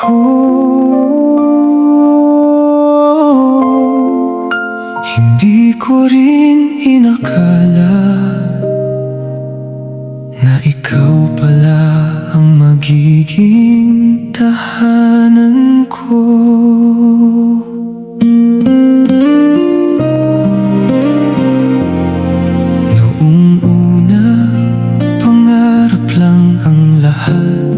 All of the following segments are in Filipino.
Hindi ko rin inakala na ikaw pala ang magiging tahanan ko. Noong una, pangarap lang ang lahat.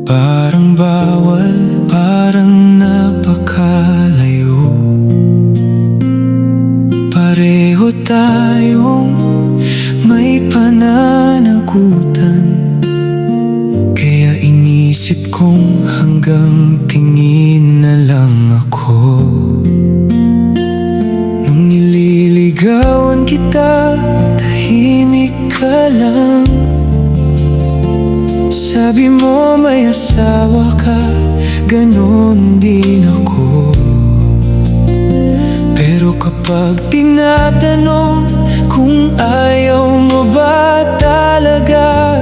Parang bawal, parang napakalayo. Pareho tayong may pananagutan, kaya inisip kong hanggang tingin na lang ako. Nung nililigawan kita, tahimik ka lang. Sabi mo may asawa ka, ganon din ako. Pero kapag tinatanong kung ayaw mo ba talaga,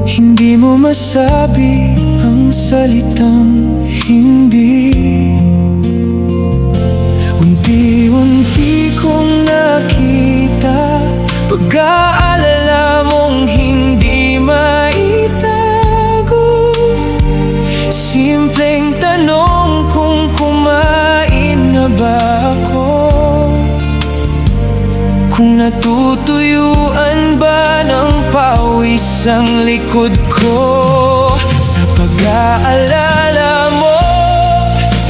hindi mo masabi ang salitang hindi. Unti-unti kong nakita pag-aalala mong hindi maitago. Simpleng tanong kung kumain na ba ako, kung natutuyuan ba ng pawis ang likod ko. Sa pag-aalala mo,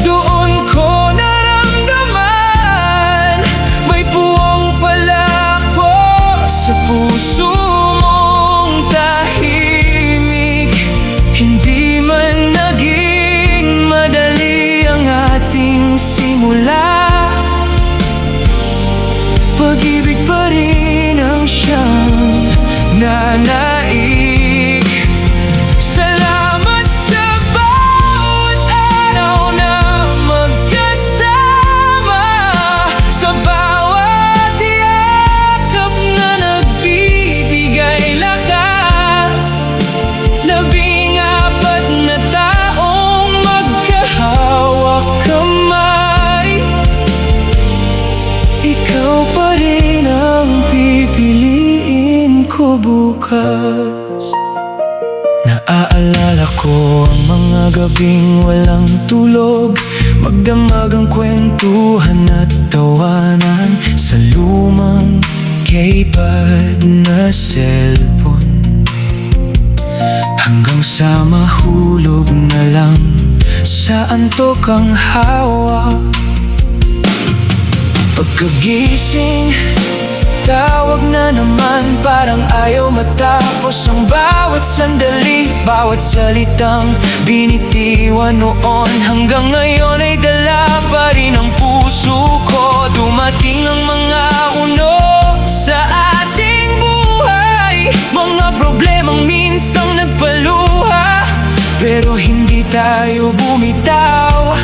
doon ko naramdaman may puwang pala ako sa puso mong tahimik. Hindi man naging madali ang ating simula, pag-ibig pa rin ang siyang nanaig. Salamat sa bawat araw na magkasama, sa bawat yakap na nagbibigay lakas. 14 na taong magkahawak kamay, ikaw pa rin ang pipiliin ko bukas. Naaalala ko ang mga gabing walang tulog, magdamag ang kwentuhan at tawanan sa lumang keypad na cellphone. Hanggang sa mahulog na lang sa antok ang hawa. Pagkagising, tawag na naman, parang ayaw matapos ang bawat sandali. Bawat salitang binitiwan noon, hanggang ngayon ay dala pa rin ang puso ko. Dumating ang mga uno sa ating buhay, mga problemang minsang nagpaluha, pero hindi tayo bumitaw.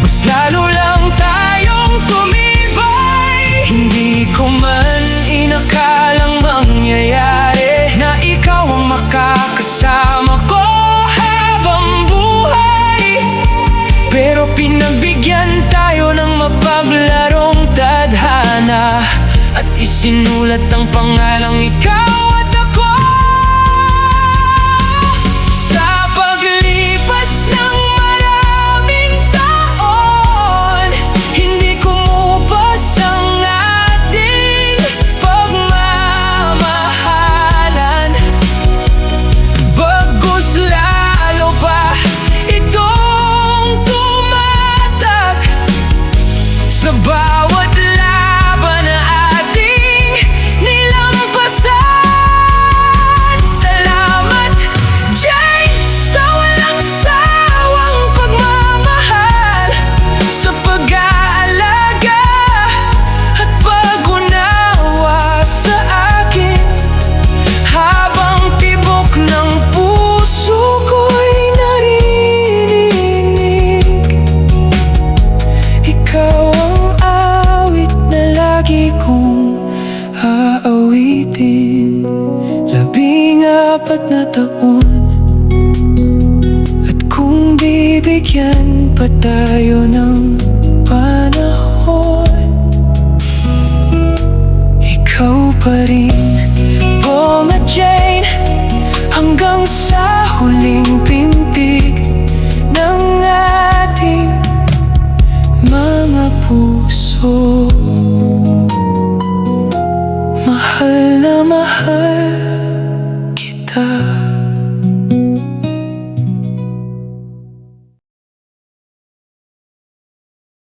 Mas lalo lang tayong tumibay. Hindi ko man inakalang mangyayari na ikaw ang makakasama ko habang buhay. Pero pinagbigyan tayo ng mapaglarong tadhana, at isinulat ang pangalang ikaw at ako. Sa paglipas ng maraming taon, hindi kumupas ang ating pagmamahalan. Bagkus lalo pa itong tumatak sa bawat laban na ating nilampasan. Salamat, Jane, sa walang sawang pagmamahal, sa pag-aalaga at pag-unawa sa akin. Habang tibok ng puso ko'y naririnig, ikaw ang awit na lagi kong aawitin. 14 na taon pa tayo ng panahon, ikaw pa rin, Paul at Jane, hanggang sa huling pintig ng ating mga puso. Mahal na mahal